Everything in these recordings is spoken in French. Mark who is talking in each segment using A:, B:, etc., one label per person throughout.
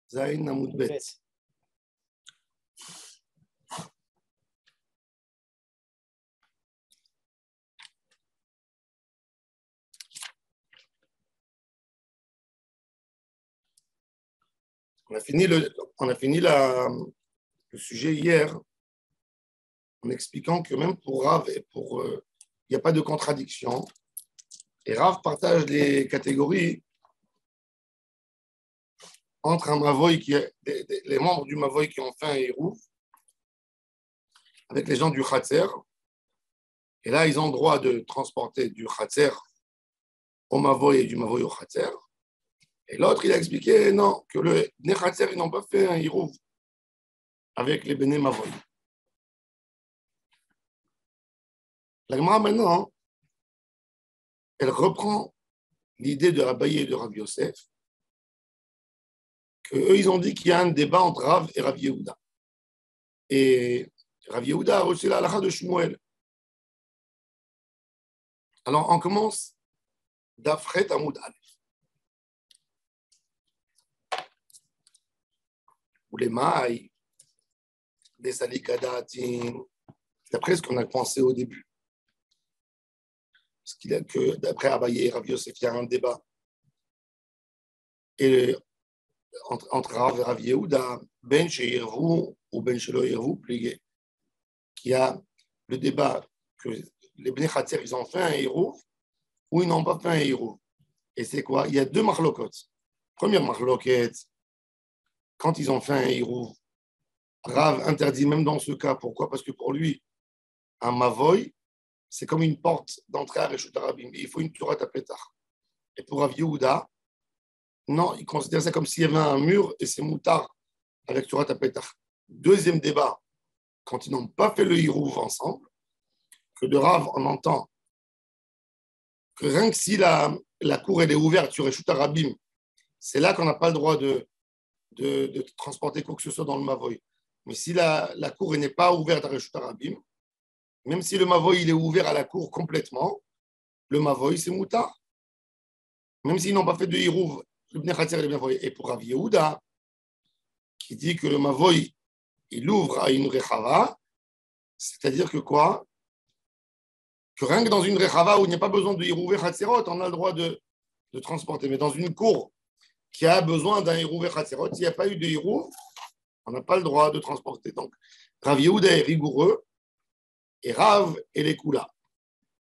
A: Zayin Amoud Bet. On a fini le sujet hier en expliquant que même pour Rav et pour il n'y a pas de contradiction. Et Rav partage les catégories entre un Mavoy les membres du Mavoy qui ont fait un Hérouf avec les gens du Khatser. Et là, ils ont le droit de transporter du Khatser au Mavoy et du Mavoy au Khatser. Et l'autre, il a expliqué non, que les Bnei Khatser, ils n'ont pas fait un Hérouf avec les Bnei Mavoy. La Gemara maintenant, elle reprend l'idée de Rabbaye et de Rav Yosef, qu'eux, ils ont dit qu'il y a un débat entre Rav et Rav Yehuda. Et Rav Yehuda a reçu la halakha de Shmuel. Alors, on commence d'Afret Amoud Aleph. Ou les mailles, les salikadatim, d'après ce qu'on a pensé au début. Parce qu'il y a que, d'après Abaye et Rav Yosef, il y a un débat. Et entre Rav et Rav Yehuda, Ben Sheirvu ou Ben Shelo Irvu, plié. Il y a le débat que les Bnei Khatser, ils ont fait un Hérouf ou ils n'ont pas fait un Hérouf. Et c'est quoi? Il y a deux marlokot. Première marloket, quand ils ont fait un Hérouf, Rav interdit même dans ce cas. Pourquoi? Parce que pour lui, un Mavoy, c'est comme une porte d'entrée à Reshut Harabim. Il faut une Torah Tapetach. Et pour Rav Yehuda, non, il considère ça comme s'il y avait un mur et c'est moutard avec Torah Tapetach. Deuxième débat, quand ils n'ont pas fait le Hirouv ensemble, que de Rav, on entend que rien que si la cour elle est ouverte sur Reshut Harabim, c'est là qu'on n'a pas le droit de transporter quoi que ce soit dans le Mavoy. Mais si la cour n'est pas ouverte à Reshut Harabim, même si le Mavoy il est ouvert à la cour complètement, le Mavoy c'est moutard. Même s'ils n'ont pas fait de Hirouv, le Bnei Khatser et le Mavoy. Et pour Rav Yehuda, qui dit que le Mavoy il ouvre à une Rechava, c'est-à-dire que quoi? Que rien que dans une Rechava où il n'y a pas besoin de Hirouvé Khatserot, on a le droit de transporter. Mais dans une cour qui a besoin d'un Hirouvé Khatserot, s'il n'y a pas eu de Hirouv, on n'a pas le droit de transporter. Donc, Rav Yehuda est rigoureux et Rav est les Kula.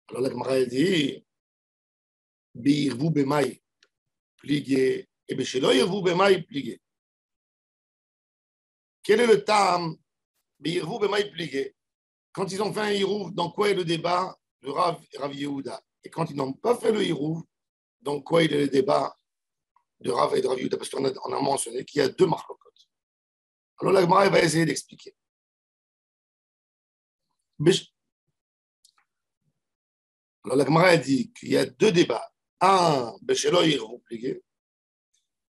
A: Alors la Gemara dit Be'irvu b'mai pligué et Be'shelo irvu b'mai pligué. Quel est le tam Be'irvu b'mai pligué? Quand ils ont fait un Hirouv, dans quoi est le débat de Rav et Rav Yehuda? Et quand ils n'ont pas fait le Hirouv, dans quoi il est le débat de Rav et de Rav Yehuda? Parce qu'on a mentionné qu'il y a deux marlokot. Alors la Gemara va essayer d'expliquer. Alors la Gemara dit qu'il y a deux débats. Un, Beshelo Irvu pligué.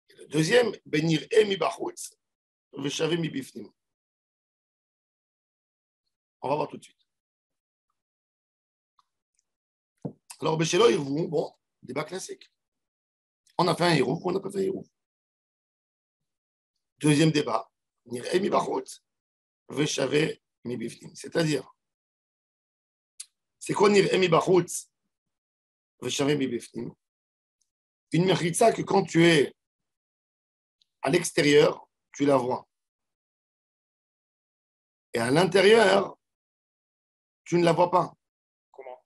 A: Et le deuxième, Benir Emi Bachutz, Veshavim mi Bifnim. On va voir tout de suite. Alors, Beshelo Irvu, bon, débat classique. On a fait un Hirouf ou on n'a pas fait un Hirouf. Deuxième débat, Nir Emi Bachutz, Veshavim mi Bifnim. C'est-à-dire, c'est quoi Nir Emi Bachutz, Veshavim mi Bifnim? Une mechitza que quand tu es à l'extérieur, tu la vois. Et à l'intérieur, tu ne la vois pas.
B: Comment?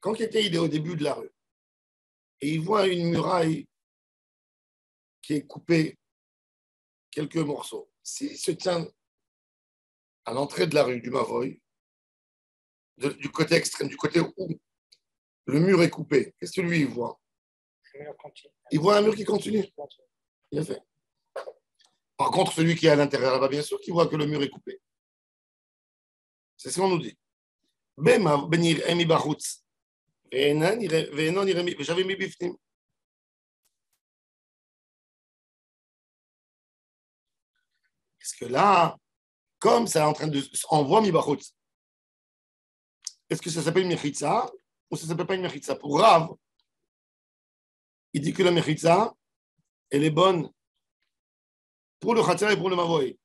A: Quand quelqu'un est au début de la rue et il voit une muraille qui est coupée quelques morceaux, s'il se tient à l'entrée de la rue du Mavoy, du côté extrême, du côté où le mur est coupé, qu'est-ce que lui il voit? Il voit un mur qui continue. Bien fait. Par contre, celui qui est à l'intérieur là-bas, bien sûr qu'il voit que le mur est coupé. C'est ce qu'on nous dit. Benir Emi Bachutz. J'avais mis Bifnim. Est-ce que là, comme ça est en train de. On voit Mi Bachutz. Est-ce que ça s'appelle Mechitza ou ça ne s'appelle pas une Mechitza? Pour Rav, il dit que la Mechitza, elle est bonne pour le Khatser et pour le Mavoy.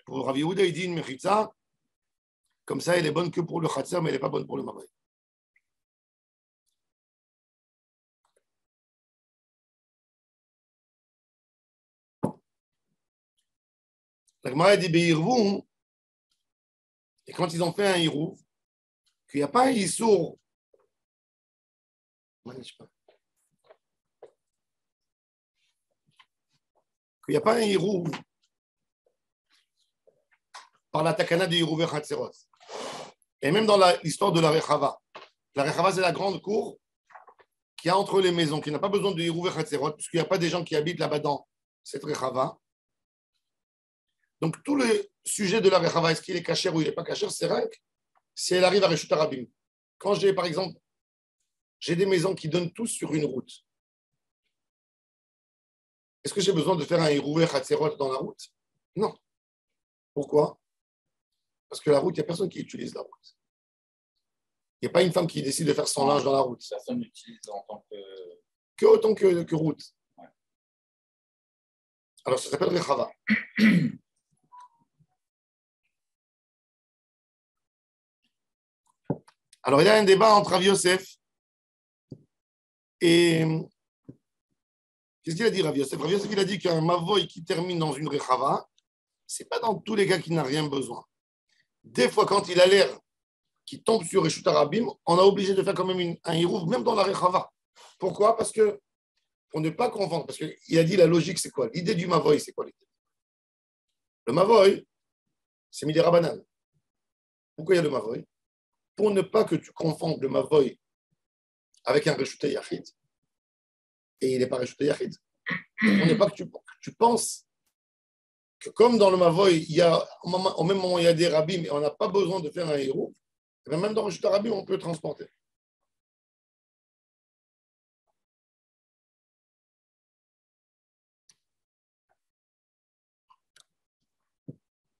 A: Pour Rav Yehuda, il dit une Mechitza, comme ça, elle est bonne que pour le Khatser, mais elle n'est pas bonne pour le Mavoy. La Gemara dit Be'irvou, et quand ils ont fait un Hirou, qu'il n'y a pas un Issour, qu'il n'y a pas un Hirou par la Takana de Hirou Khatserot. Et même dans l'histoire de la Rechava. La Rechava, c'est la grande cour qu'il y a entre les maisons, qui n'a pas besoin de Hirou Khatserot, puisqu'il n'y a pas des gens qui habitent là-bas dans cette Rechava. Donc, tout le sujet de la Rechava, est-ce qu'il est caché ou il n'est pas caché, c'est rien que si elle arrive à Reshut Harabim. Quand j'ai, par exemple, j'ai des maisons qui donnent tous sur une route, est-ce que j'ai besoin de faire un Hirouvé Khatserot dans la route? Non. Pourquoi? Parce que la route, il n'y a personne qui utilise la route. Il n'y a pas une femme qui décide de faire son linge dans la route.
B: Personne n'utilise en tant que...
A: Que autant que route. Ouais. Alors, ça s'appelle Rechava. Alors, il y a un débat entre Rav Yosef et... Qu'est-ce qu'il a dit, Rav Yosef? Rav Yosef, il a dit qu'un Mavoy qui termine dans une Rechava, ce n'est pas dans tous les cas qu'il n'a rien besoin. Des fois, quand il a l'air qui tombe sur Reshut Harabim, on a obligé de faire quand même un Hirouv, même dans la Rechava. Pourquoi? Parce que, pour ne pas confondre, parce qu'il a dit la logique, c'est quoi? L'idée du Mavoy, c'est quoi l'idée? Le Mavoy, c'est Midera Banane. Pourquoi il y a le Mavoy? Pour ne pas que tu confondes le Mavoy avec un Reshut Yachid, et il n'est pas Reshut Yachid. Pour ne pas que tu penses que comme dans le Mavoy, il y a, au même moment, il y a des rabbins, et on n'a pas besoin de faire un Hirouv, même dans Reshut Harabim, on peut transporter.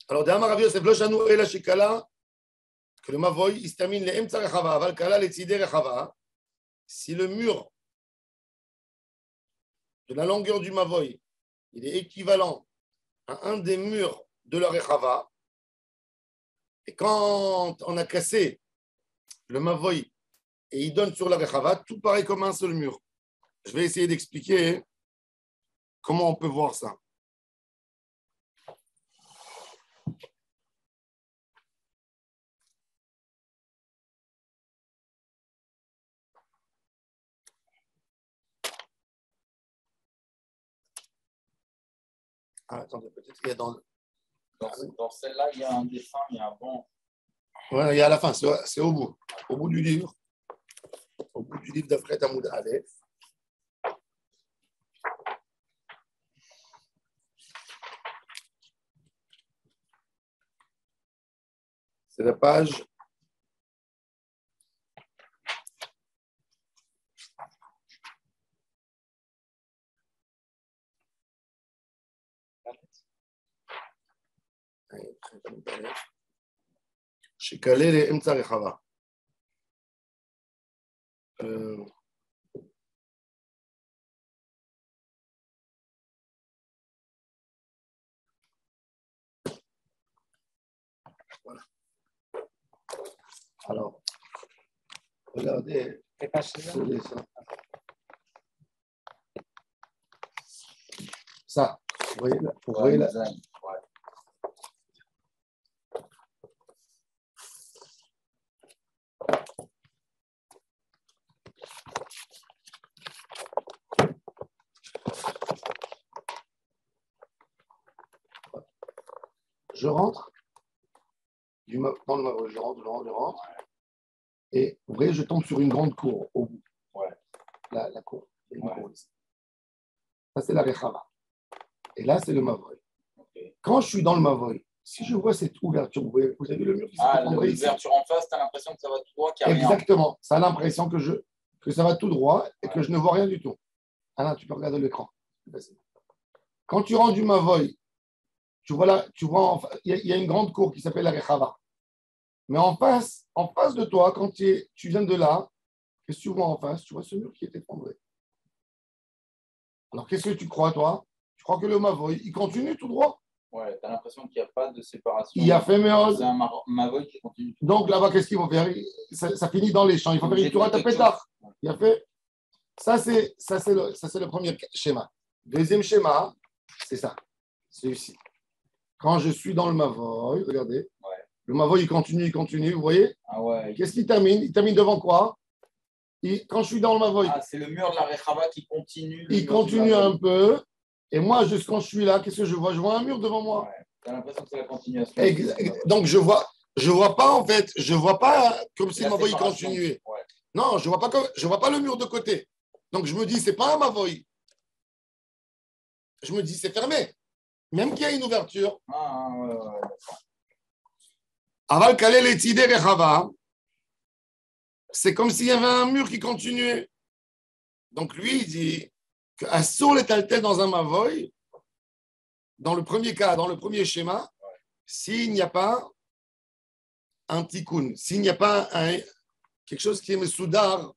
A: Alors, Dehama Rav Yosef, lo shanu ela shekala, que le Mavoy, il se termine les Emtsa Rechava, aval kala les Tzidei Rechava. Si le mur de la longueur du Mavoy, il est équivalent à un des murs de la Rechava, et quand on a cassé le Mavoy et il donne sur la Rechava, tout paraît comme un seul mur. Je vais essayer d'expliquer comment on peut voir ça. Ah, attendez, peut-être qu'il y a
B: dans celle-là, il y a un dessin, il y a un bon.
A: Ouais, il y a à la fin, c'est au bout. Au bout du livre. Au bout du livre d'Afret Hamoud Aleph. C'est la page. Shekale le Emtsa Rechava. Voilà. Alors, regardez ce dessin. Ça, vous voyez là. Je rentre, dans le Mavoy, je rentre. Et vous voyez, je tombe sur une grande cour au bout.
B: Ouais.
A: La cour. Il y a une cour ici. Ça, c'est la Rechava. Et là, c'est le Mavoy. Okay. Quand je suis dans le Mavoy, si je vois cette ouverture, vous avez vu le mur qui s'effondre ici.
B: L'ouverture en face, tu as l'impression que ça va tout droit.
A: Exactement. Ça a l'impression que ça va tout droit et que je ne vois rien du tout. Ah là, tu peux regarder l'écran. Quand tu rentres du Mavoy, tu vois là, il y a une grande cour qui s'appelle la Rechava. Mais en face de toi, quand tu viens de là, qu'est-ce que tu vois en face? Tu vois ce mur qui est effondré. Alors, qu'est-ce que tu crois, toi? Tu crois que le Mavoy, il continue tout droit?
B: Ouais, tu as l'impression qu'il n'y a pas de séparation.
A: Il a fait Meod.
B: C'est un Mavoy qui continue.
A: Donc là-bas, qu'est-ce qu'ils vont faire? Ça finit dans les champs. Il faut faire une tour à tapetard. Il a fait. Ça, c'est le premier schéma. Deuxième schéma, c'est ça. Celui-ci. Quand je suis dans le Mavoy, regardez.
B: Ouais.
A: Le Mavoy, il continue, vous voyez?
B: Ah ouais.
A: Qu'est-ce qu'il termine? Il termine devant quoi? Quand je suis dans le Mavoy.
B: Ah, c'est le mur de la Rechava qui continue.
A: Il continue un peu. Et moi, juste quand je suis là, qu'est-ce que je vois? Je vois un mur devant moi.
B: Ouais. Tu as l'impression que c'est la continuation.
A: Donc, je vois pas, en fait, je vois pas comme si le Mavoy continuait.
B: Ouais.
A: Non, je vois pas le mur de côté. Donc, je me dis, c'est pas un Mavoy. Je me dis, c'est fermé. Même qu'il y a une ouverture.
B: Ah, ouais.
A: Aval Kalel et Tidé Rechava, c'est comme s'il y avait un mur qui continuait. Donc, lui, il dit qu'Assur est altel dans un Mavoy, dans le premier cas, dans le premier schéma, s'il n'y a pas un tikkun, s'il n'y a pas quelque chose qui est mesoudar,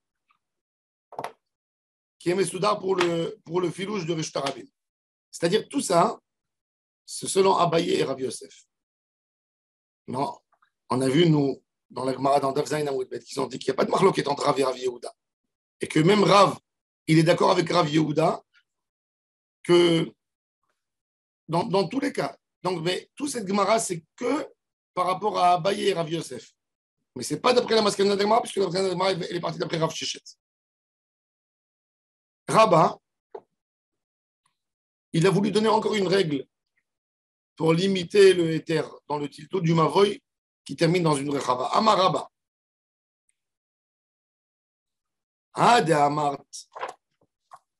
A: pour le filouche de Rish Tarabim. C'est-à-dire tout ça, c'est selon Abaye et Rav Yosef. Non, on a vu, nous, dans la Gemara, dans Daf Zayin Amud Bet, qu'ils ont dit qu'il n'y a pas de marloquette entre Rav et Rav Yehuda. Et que même Rav, il est d'accord avec Rav Yehuda que dans tous les cas. Donc, mais toute cette Gemara, c'est que par rapport à Abaye et Rav Yosef. Mais ce n'est pas d'après la Maskana de Gemara, puisque la Maskana de Gemara, elle est partie d'après Rav Shechet. Rabat, il a voulu donner encore une règle pour limiter le éther dans le tilto du Mavoy qui termine dans une Rechava. Amar Rabat. Ade Amart.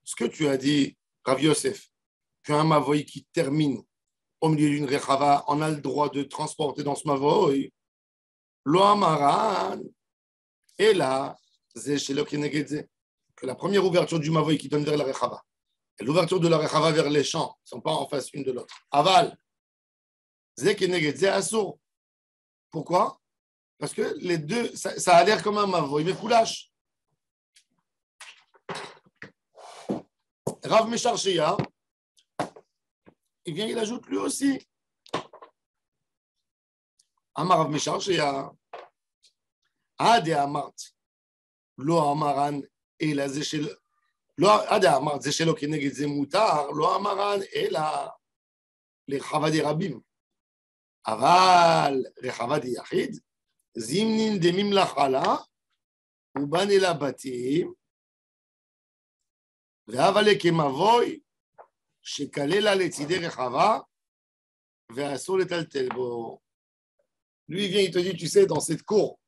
A: Ce que tu as dit, Rav Yosef, qu'un Mavoy qui termine au milieu d'une Rechava, on a le droit de transporter dans ce Mavoy. Lo Amaran. Et là, que la première ouverture du Mavoy qui donne vers la Rechava et l'ouverture de la Rechava vers les champs ne sont pas en face une de l'autre. Aval. Pourquoi? Parce que les deux, ça a l'air comme un Mavoy, mais Koulash. Rav Meshar Shea, eh bien, il ajoute lui aussi. Amar Rav Meshar Shea, Ade Amart, Lo Amaran, et la Zéchel. Ade Amart, Zéchelo Keneged Zemoutar, Lo Amaran, et la Rechava de Rabim. Aval, Rechava de Yachid, Zimnin de Mimlachala, Uban el Abatim, Ve'avale Kemavoy, Shekalela Letzide Rechava, Ve'asur Letaltel Bo. Lui, il vient, il te dit, tu sais, dans cette cour,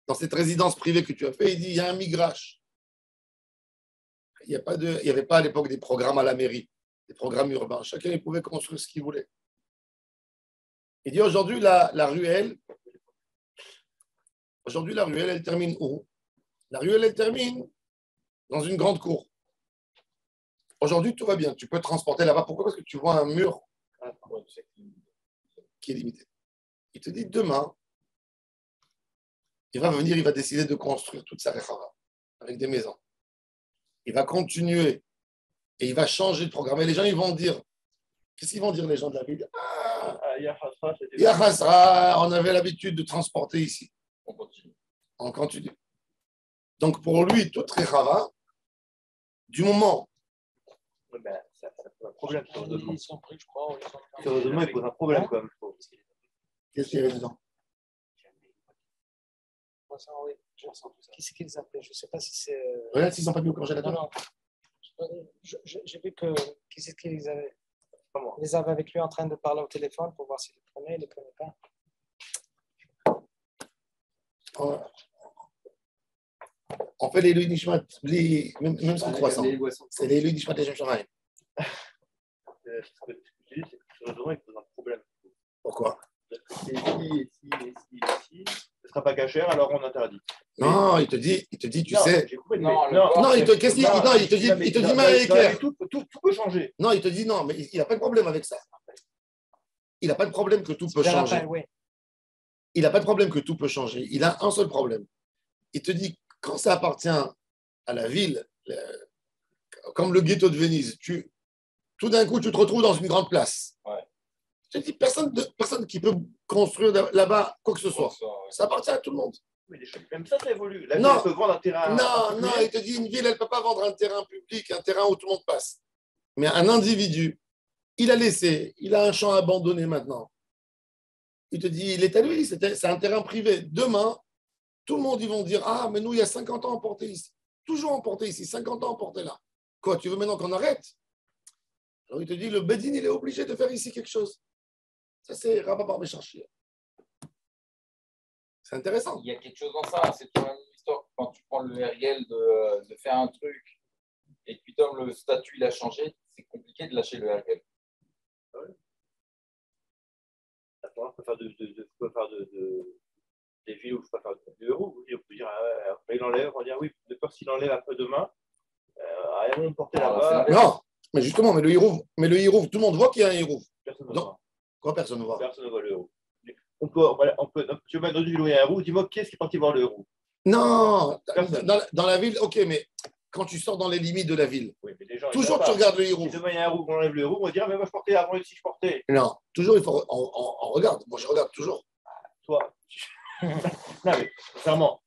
A: dans cette résidence privée que tu as fait, il dit, il y a un migrache. Il n'y avait pas à l'époque des programmes à la mairie, des programmes urbains. Chacun il pouvait construire ce qu'il voulait. Il dit, aujourd'hui, la ruelle, elle termine où? La ruelle, elle termine dans une grande cour. Aujourd'hui, tout va bien. Tu peux transporter là-bas. Pourquoi? Parce que tu vois un mur qui est limité. Il te dit, demain, il va venir, il va décider de construire toute sa rechava avec des maisons. Il va continuer et il va changer de programme. Et les gens, ils vont dire, qu'est-ce qu'ils vont dire les gens de la ville? Yachasra, on avait l'habitude de transporter ici. On continue. Donc pour lui, toute rechava, du moment.
C: Ça pose un problème. Sérieusement, il pose un problème quand même.
A: Qu'est-ce qu'il y avait dedans?
D: Qui c'est qu'ils appelaient? Je ne sais pas si c'est.
A: Regarde s'ils n'ont pas mis au congélateur.
D: Non. J'ai vu que. Qui c'est qu'ils avaient? Ils les avaient avec lui en train de parler au téléphone pour voir s'il les prenait, il ne les prenait pas.
A: Ouais. On fait les Louis Nishmat, même sans croissant. C'est les Louis Nishmat et Shem Shamaim.
C: Sérieusement, il pose un problème.
A: Pourquoi?
C: Si ce ne sera pas cachère, alors on interdit.
A: Non, il te dit, tu sais.
B: Non,
A: Il te dit, mais clair.
C: Tout peut changer.
A: Non, il te dit non, mais il n'a pas de problème avec ça. Il n'a pas de problème que tout peut changer. Il n'a pas de problème que tout peut changer. Il a un seul problème. Il te dit, quand ça appartient à la ville, comme le ghetto de Venise, tout d'un coup, tu te retrouves dans une grande place.
B: Ouais.
A: Je te dis, personne qui peut construire là-bas quoi que ce soit.
B: Ouais.
A: Ça appartient à tout le monde.
C: Mais même ça évolue. La
A: Non.
C: ville peut vendre un terrain.
A: Non, il te dit, une ville, elle ne peut pas vendre un terrain public, un terrain où tout le monde passe. Mais un individu, il a laissé, il a un champ abandonné maintenant. Il te dit, il est à lui, c'est un terrain privé. Demain, tout le monde, ils vont dire, ah, mais nous, il y a 50 ans emporté ici. Toujours emporté ici, 50 ans emporté là. Quoi, tu veux maintenant qu'on arrête? Alors il te dit, le Bedin, il est obligé de faire ici quelque chose. Ça, c'est Rabba Bar Meshachia. C'est intéressant.
B: Il y a quelque chose dans ça, c'est toujours la même histoire. Quand tu prends le RL de faire un truc et puis comme le statut il a changé, c'est compliqué de lâcher le RL.
C: On peut faire des villes où je peux faire de euros. On peut dire, il enlève, on va dire oui, de peur s'il enlève après-demain, ils vont me porter là-bas.
A: Non, mais justement, mais le Hirouv, tout le monde voit qu'il y a un Hirouv.
C: Personne ne voit.
A: Quoi, personne ne voit?
C: Personne ne voit le héros. Tu vas dans une ville où il y a un héros, dis-moi qui est-ce qui est parti voir le héros?
A: Non, dans la ville, ok, mais quand tu sors dans les limites de la ville,
C: oui, mais les gens,
A: toujours tu regardes le Hirouv.
C: Si demain il y a un héros, on enlève le héros, on va dire, mais moi je portais avant ici, je portais.
A: Non, toujours il faut, on regarde. Moi, je regarde toujours.
C: Toi, non, mais sincèrement,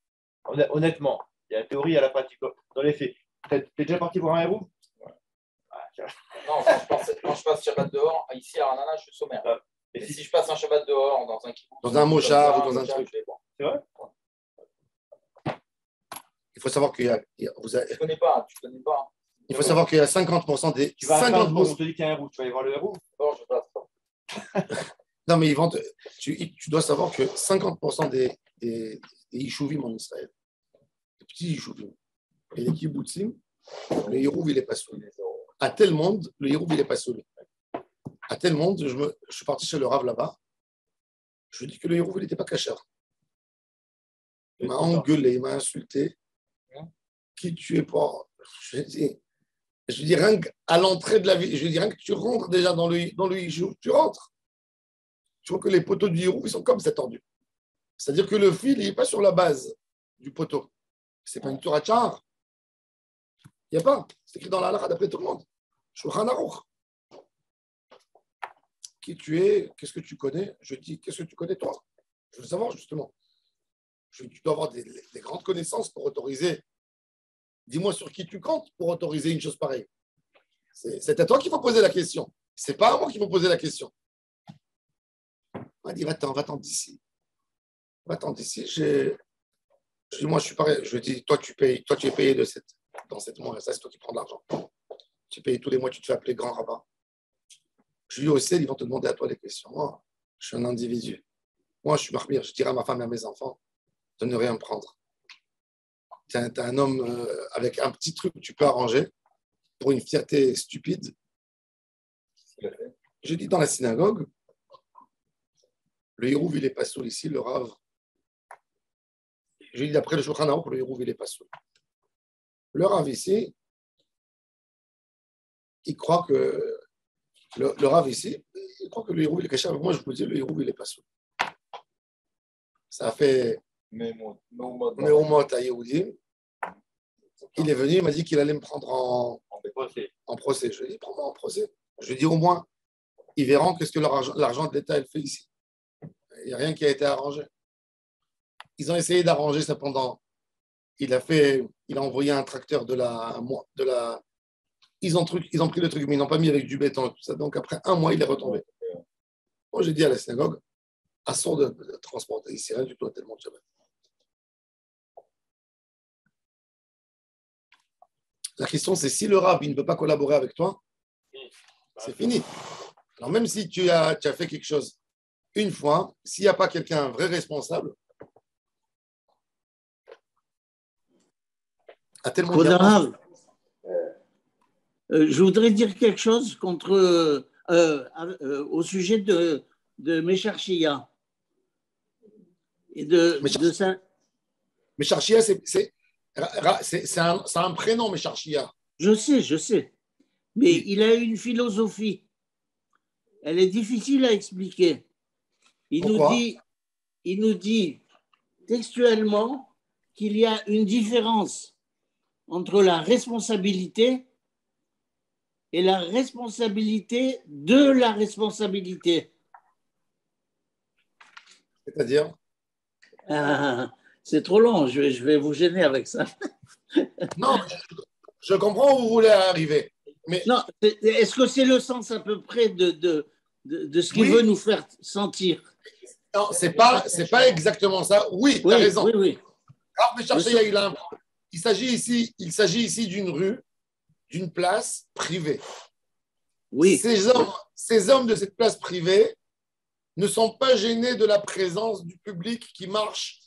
C: honnêtement, il y a la théorie, il y a la pratique. Dans les faits, t'es déjà parti voir un héros?
B: Non, quand je passe Shabbat dehors, ici à Ranana, je suis sommaire. Et si je passe un Shabbat dehors, dans un kibbutz,
A: dans un moshav ou dans un truc.
C: C'est vrai?
A: Il faut savoir qu'il y a.
B: Tu ne connais pas.
A: Il faut savoir qu'il y a 50% des.
C: Tu vas à
A: 50%.
C: On te dit qu'il y a un héros, tu vas aller voir le héros?
B: Non, je passe pas.
A: Non, mais tu dois savoir que 50% des Yishuvim en Israël, les petits Yishuvim, et les kibbutzim, le Hirouv, il n'est pas saoulé. À tel monde, le Hirouv, il n'est pas saoulé. À tel monde, je suis parti chez le Rav là-bas, je lui ai dit que le Hirouv, il n'était pas cachère. Il m'a engueulé, il m'a insulté. Qui tu es pour? Je lui dis rien qu'à l'entrée de la ville, je lui dis rien que tu rentres déjà dans le Yishuv, tu rentres. Tu vois que les poteaux du Hirouv, ils sont comme ça tendus. C'est-à-dire que le fil, il n'est pas sur la base du poteau. Ce n'est pas une Torah Tchar. Il n'y a pas. C'est écrit dans la halakha d'après tout le monde. Shulchan Aruch. Qui tu es? Qu'est-ce que tu connais? Je dis, qu'est-ce que tu connais toi? Je veux savoir justement. Tu dois avoir des grandes connaissances pour autoriser. Dis-moi sur qui tu comptes pour autoriser une chose pareille. C'est à toi qu'il faut poser la question. Ce n'est pas à moi qu'il faut poser la question. On m'a dit, va-t'en d'ici. Va-t'en d'ici. Je dis, moi, je suis pareil. Je dis, toi, tu es payé dans cette mois. Ça, c'est toi qui prends de l'argent. Tu es payé tous les mois, tu te fais appeler grand rabbin. Je dis au ciel, ils vont te demander à toi des questions. Moi, je suis un individu. Moi, je suis marmire. Je dirais à ma femme et à mes enfants de ne rien prendre. Tu es un homme avec un petit truc que tu peux arranger pour une fierté stupide. Je dis dans la synagogue, le Hirouv, il n'est pas saoul ici, le Rav. Je dis d'après le Shulchan Aruch, le Hirouv, il n'est pas saoul. Le Rav ici, il croit que le Rav ici, il croit que le Hirouv, il est caché. Moi, je vous dis, le Hirouv, il n'est pas saoul. Ça a fait Meumot à Yehudim. Il est venu, il m'a dit qu'il allait me prendre en procès. Je lui ai dit, prends-moi en procès. Je lui ai dit, au moins, ils verront qu'est-ce que l'argent de l'État elle fait ici. Il n'y a rien qui a été arrangé. Ils ont essayé d'arranger ça pendant. Il a envoyé un tracteur de la. Ils ont pris le truc, mais ils n'ont pas mis avec du béton et tout ça. Donc après un mois, il est retombé. Moi, j'ai dit à la synagogue, assaut de transporter ici, rien du tout, tellement de Shabbat. La question, c'est si le Rav il ne veut pas collaborer avec toi, c'est fini. Alors même si tu as fait quelque chose une fois, s'il n'y a pas quelqu'un, un vrai responsable, à tel moment.
E: Je voudrais dire quelque chose au sujet de Mesharchia. Et
A: Mesharchia, c'est un prénom, Mesharchia.
E: Je sais. Mais il a une philosophie. Elle est difficile à expliquer. Il nous dit textuellement qu'il y a une différence entre la responsabilité et la responsabilité de la responsabilité.
A: C'est-à-dire?
E: Ah, c'est trop long, je vais vous gêner avec ça.
A: Non, je comprends où vous voulez arriver. Mais
E: non, est-ce que c'est le sens à peu près de ce qu'il veut nous faire sentir?
A: Non, c'est pas exactement ça. Oui, tu as raison.
E: Oui.
A: Il s'agit ici d'une rue, d'une place privée.
E: Oui.
A: Ces hommes de cette place privée ne sont pas gênés de la présence du public qui marche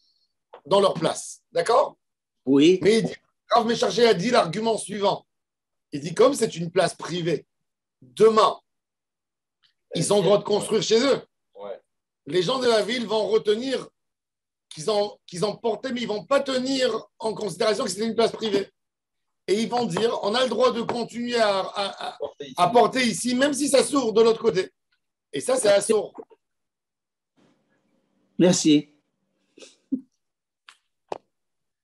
A: dans leur place. D'accord?
E: Oui.
A: Mais Rav Mesharché a dit l'argument suivant. Il dit comme c'est une place privée, demain, ils ont le droit de construire chez eux.
B: Ouais.
A: Les gens de la ville vont retenir qu'ils ont porté, mais ils ne vont pas tenir en considération que c'était une place privée. Et ils vont dire, on a le droit de continuer à porter ici, même si ça s'ouvre de l'autre côté. Et ça, c'est assourd.
E: Merci.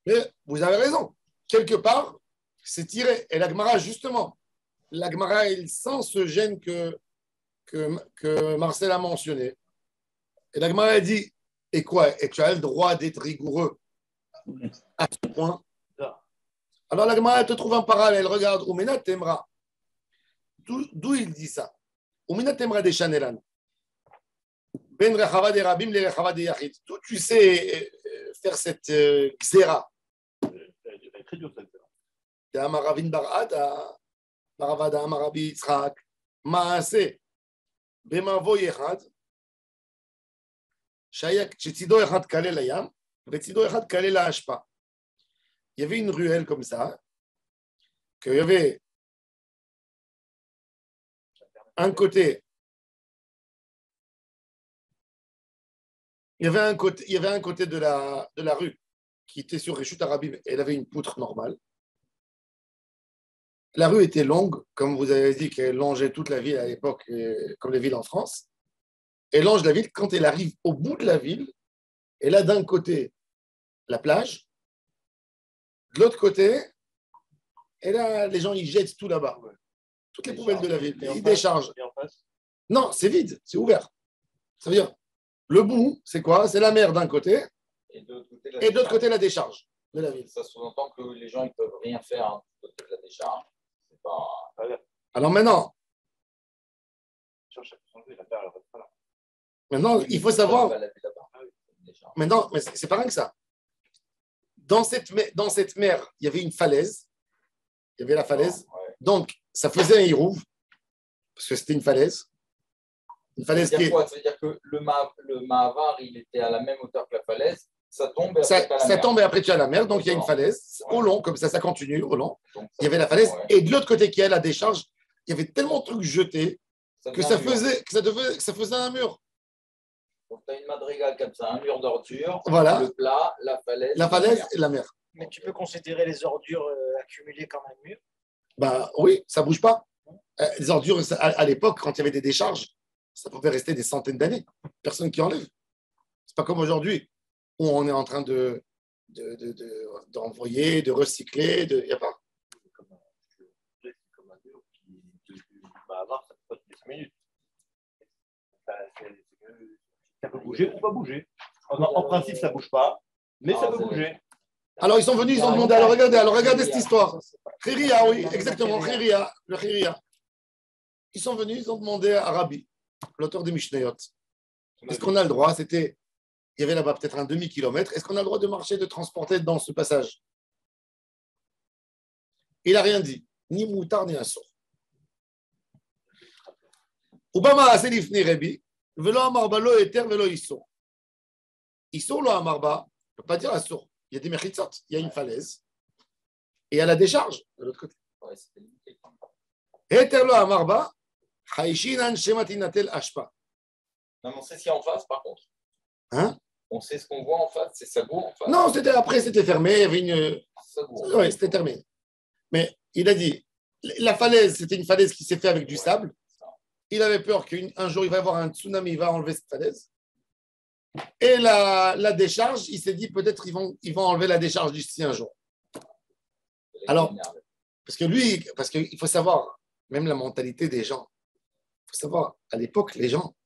A: Mais vous avez raison. Quelque part, c'est tiré. Et l'Agmara, justement, l'Agmara, il sent ce gêne que Marcel a mentionné. Et l'Agmara a dit, et quoi? Et tu as le droit d'être rigoureux à ce point. Alors l'Agmara te trouve un parallèle. Regarde, Oumena Temra. D'où il dit ça? Oumena Temra des Chanelan. Ben Rechava des Rabim, les Rechava des Yachid. D'où tu sais faire cette xéra?
C: Très dur, ça.
A: Amaravin Barada, Baravada Amarabi Yitzhak, Maase, Bemavo Yechad, Shayak, Chetido Echad Kale Layam, Vetido Echad Kale La Hashpa. Il y avait une ruelle comme ça, qu'il y avait un côté. Il y avait un côté de la rue qui était sur Réchut Arabim. Elle avait une poutre normale. La rue était longue, comme vous avez dit, qu'elle longeait toute la ville à l'époque, comme les villes en France. Elle longe la ville. Quand elle arrive au bout de la ville, elle a d'un côté la plage, de l'autre côté, et là, les gens, ils jettent tout là-bas. Toutes les poubelles de la ville. Ils déchargent. Non, c'est vide, c'est ouvert. Ça veut dire, le bout, c'est quoi? C'est la mer d'un côté, et de l'autre côté, la décharge de la ville.
B: Ça sous-entend que les gens ne peuvent rien faire du côté de la décharge. C'est pas...
A: Alors maintenant, il faut savoir. Maintenant, mais c'est pas rien que ça. Dans cette mer, il y avait une falaise. Il y avait la falaise. Donc, ça faisait un hirouv, parce que c'était une falaise. Une falaise
B: qui est... quoi? Ça veut dire que le Mahavar, il était à la même hauteur que la falaise. Ça tombe et après
A: tu as la mer. Donc, il y a une falaise au long, comme ça continue au long. Donc, il y avait la falaise. Et de l'autre côté, qui est la décharge, il y avait tellement de trucs jetés que ça faisait un mur.
B: Donc, tu as une madrigale comme ça, un mur d'ordures,
A: voilà.
B: Le plat, la falaise
A: et la mer.
D: Mais tu peux considérer les ordures accumulées comme un mur?
A: Bah oui, ça ne bouge pas. Les ordures, à l'époque, quand il y avait des décharges, ça pouvait rester des centaines d'années. Personne qui enlève. C'est pas comme aujourd'hui, où on est en train d'envoyer, de recycler. Il n'y a pas.
C: Comme un mur qui va avoir, ça peut pas 5 minutes. Ça peut bouger ou pas bouger. En principe, ça ne bouge pas, mais ça peut bouger.
A: Alors, ils sont venus, ils ont demandé. Alors, regardez cette histoire. Khiria, oui, exactement. Khiria, le Khiria. Ils sont venus, ils ont demandé à Rabbi, l'auteur des Mishnayot. Est-ce qu'on a le droit? Il y avait là-bas peut-être un demi-kilomètre. Est-ce qu'on a le droit de marcher, de transporter dans ce passage? Il n'a rien dit. Ni moutard, ni assour. Obama a selifni Rabbi. Velo amarba lo eter velo issour. Issour lo amarba, on ne peut pas dire assour. Il y a des mechitzot, il y a une falaise. Et il y a la décharge de l'autre côté. Eter lo amarba, chaishinan shematinatel ashpa.
B: Non, on sait ce qu'il y a en face, par contre.
A: Hein?
B: On sait ce qu'on voit en face, c'est Sago en face.
A: Non, c'était fermé, il y avait une. Oui, c'était terminé. Mais il a dit, la falaise, c'était une falaise qui s'est faite avec du sable. Il avait peur qu'un jour, il va y avoir un tsunami, il va enlever cette falaise. Et la décharge, il s'est dit, peut-être ils vont enlever la décharge d'ici un jour. Alors, parce qu'il faut savoir, même la mentalité des gens. Il faut savoir, à l'époque, les gens,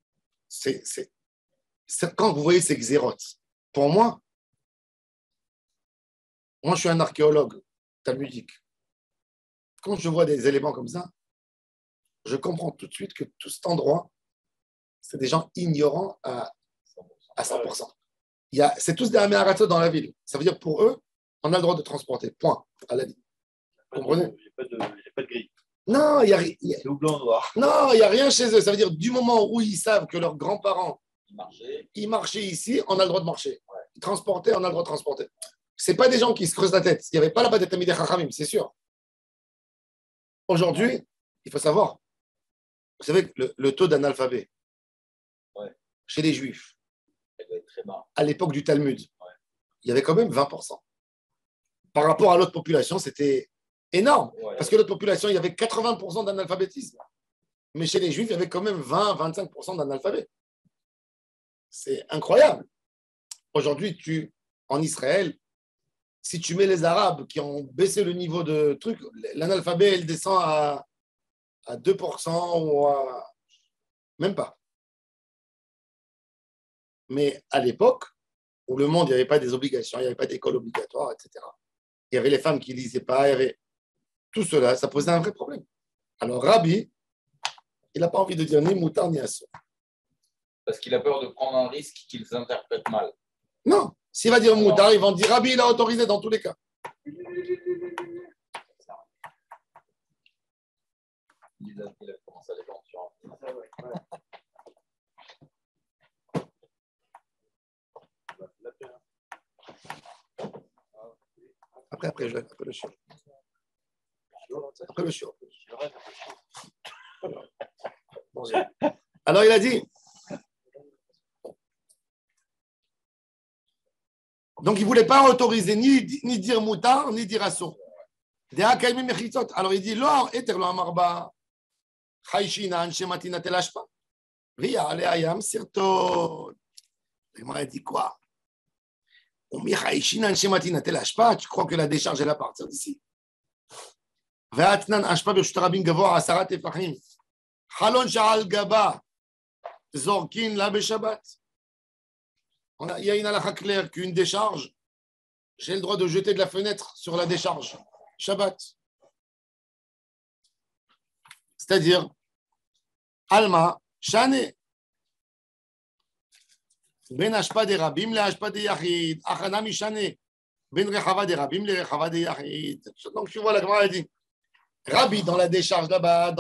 A: quand vous voyez ces xérotes, pour moi, je suis un archéologue talmudique. Quand je vois des éléments comme ça, je comprends tout de suite que tout cet endroit, c'est des gens ignorants à 100%. C'est tous des Améaratos dans la ville. Ça veut dire pour eux, on a le droit de transporter. Point. À la vie. Vous comprenez?
C: Il n'y a pas de grille.
A: Non, il y a rien.
C: C'est au blanc noir.
A: Non, il n'y a rien chez eux. Ça veut dire du moment où ils savent que leurs grands-parents ils marchaient ici, on a le droit de marcher. Ils transportaient, on a le droit de transporter. Ce pas des gens qui se creusent la tête. Il n'y avait pas là-bas des Tamidei Chachamim, c'est sûr. Aujourd'hui, il faut savoir, vous savez, le taux d'analphabet chez les Juifs, à l'époque du Talmud, il y avait quand même 20%. Par rapport à l'autre population, c'était énorme. Parce que l'autre population, il y avait 80% d'analphabétisme. Mais chez les Juifs, il y avait quand même 20-25% d'analphabet. C'est incroyable. Aujourd'hui, en Israël, si tu mets les Arabes qui ont baissé le niveau de truc, l'analphabet, elle descend à 2% ou à... Même pas. Mais à l'époque, où le monde, il n'y avait pas des obligations, il n'y avait pas d'école obligatoire, etc. Il y avait les femmes qui ne lisaient pas, il y avait tout cela, ça posait un vrai problème. Alors Rabbi, il n'a pas envie de dire ni moutar ni assour.
B: Parce qu'il a peur de prendre un risque qu'ils interprètent mal.
A: Non, s'il va dire moutar, ils vont dire Rabbi, il a autorisé dans tous les cas.
B: Il a commencé à les vendre sur
A: Après le chiot. Après le chiot. Alors il a dit. Donc il ne voulait pas autoriser ni dire moutar, ni dire assour. Alors il dit Lor, eter lo amarba, chaishina, anshematina telashpa. Via ale ayam sirton. Il m'a dit quoi? Tu crois que la décharge elle appartient d'ici? Il y a une halakha claire qu'une décharge, j'ai le droit de jeter de la fenêtre sur la décharge. Shabbat. C'est-à-dire, Alma, Shane. Ben Ashpa de Rabim, le Ashpa de Yachid, Achana Mishane, Ben Rechava de Rabim, le Rechava de Yachid. Donc tu vois, la Gemara a dit, Rabbi dans la décharge là-bas,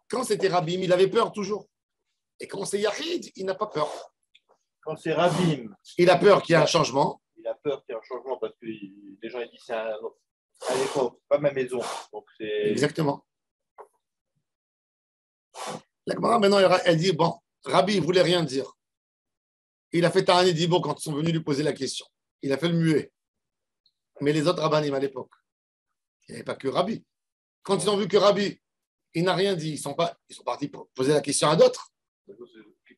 A: quand c'était Rabim, il avait peur toujours. Et quand c'est Yachid, il n'a pas peur.
C: Quand c'est Rabim,
A: il a peur qu'il y ait un changement.
C: Il a peur qu'il y ait un changement parce que les gens ils disent c'est à l'époque, pas ma maison. Donc c'est...
A: Exactement. La Gemara maintenant, elle dit, bon, Rabbi, il ne voulait rien dire. Il a fait Ta'ané Dibo quand ils sont venus lui poser la question. Il a fait le muet. Mais les autres rabbinim à l'époque, il n'y avait pas que Rabbi. Quand ils ont vu que Rabbi, il n'a rien dit, ils sont partis pour poser la question à d'autres.